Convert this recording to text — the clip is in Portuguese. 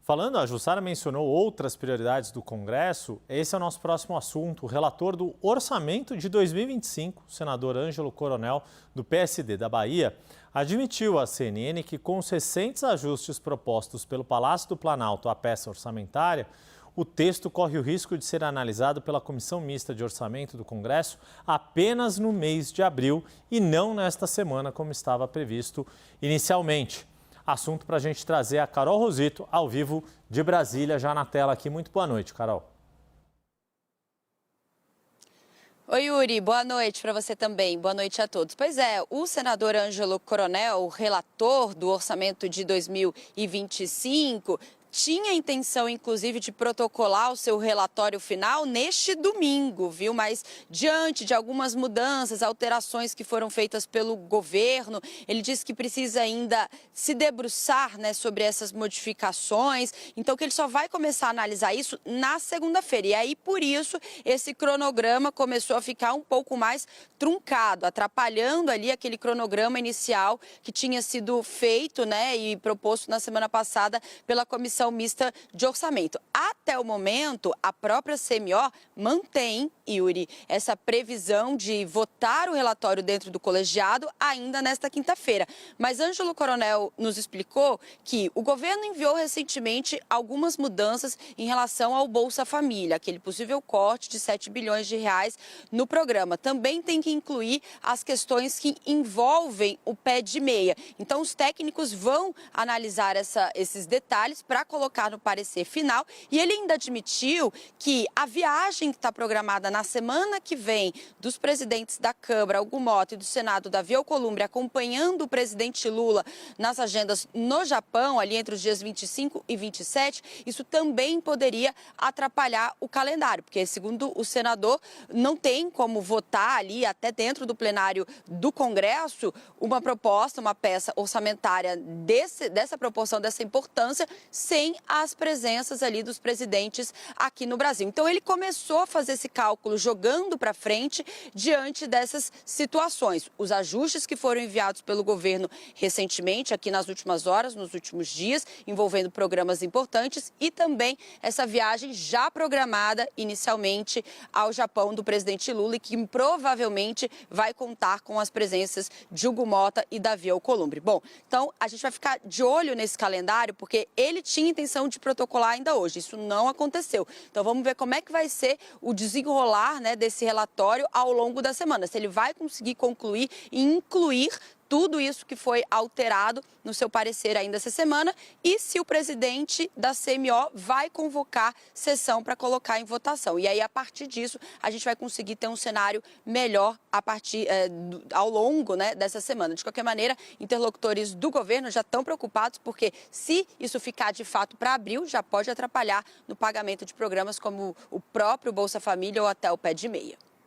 Falando, a Jussara mencionou outras prioridades do Congresso. Esse é o nosso próximo assunto. O relator do orçamento de 2025, o senador Ângelo Coronel, do PSD da Bahia, admitiu à CNN que com os recentes ajustes propostos pelo Palácio do Planalto à peça orçamentária, o texto corre o risco de ser analisado pela Comissão Mista de Orçamento do Congresso apenas no mês de abril e não nesta semana, como estava previsto inicialmente. Assunto para a gente trazer a Carol Rosito, ao vivo de Brasília, já na tela aqui. Muito boa noite, Carol. Oi, Yuri. Boa noite para você também. Boa noite a todos. Pois é, o senador Ângelo Coronel, relator do orçamento de 2025, tinha a intenção, inclusive, de protocolar o seu relatório final neste domingo, viu? Mas, diante de algumas mudanças, alterações que foram feitas pelo governo, ele disse que precisa ainda se debruçar, né, sobre essas modificações. Então, que ele só vai começar a analisar isso na segunda-feira. E aí, por isso, esse cronograma começou a ficar um pouco mais truncado, atrapalhando ali aquele cronograma inicial que tinha sido feito, né, e proposto na semana passada pela Comissão Mista de Orçamento. Até o momento, a própria CMO mantém, Yuri, essa previsão de votar o relatório dentro do colegiado ainda nesta quinta-feira. Mas Ângelo Coronel nos explicou que o governo enviou recentemente algumas mudanças em relação ao Bolsa Família, aquele possível corte de 7 bilhões de reais no programa. Também tem que incluir as questões que envolvem o pé de meia. Então, os técnicos vão analisar esses detalhes para colocar no parecer final, e ele ainda admitiu que a viagem que está programada na semana que vem dos presidentes da Câmara, Hugo Motta, e do Senado, Davi Alcolumbre, acompanhando o presidente Lula nas agendas no Japão, ali entre os dias 25 e 27, isso também poderia atrapalhar o calendário, porque, segundo o senador, não tem como votar ali, até dentro do plenário do Congresso, uma proposta, uma peça orçamentária dessa proporção, dessa importância, sem as presenças ali dos presidentes aqui no Brasil. Então, ele começou a fazer esse cálculo jogando para frente diante dessas situações. Os ajustes que foram enviados pelo governo recentemente, aqui nas últimas horas, nos últimos dias, envolvendo programas importantes, e também essa viagem já programada inicialmente ao Japão do presidente Lula, e que provavelmente vai contar com as presenças de Hugo Motta e Davi Alcolumbre. Bom, então a gente vai ficar de olho nesse calendário, porque ele tinha intenção de protocolar ainda hoje. Isso não aconteceu. Então vamos ver como é que vai ser o desenrolar, né, desse relatório ao longo da semana. Se ele vai conseguir concluir e incluir tudo isso que foi alterado no seu parecer ainda essa semana, e se o presidente da CMO vai convocar sessão para colocar em votação. E aí, a partir disso, a gente vai conseguir ter um cenário melhor ao longo, né, dessa semana. De qualquer maneira, interlocutores do governo já estão preocupados, porque se isso ficar de fato para abril, já pode atrapalhar no pagamento de programas como o próprio Bolsa Família ou até o pé de meia.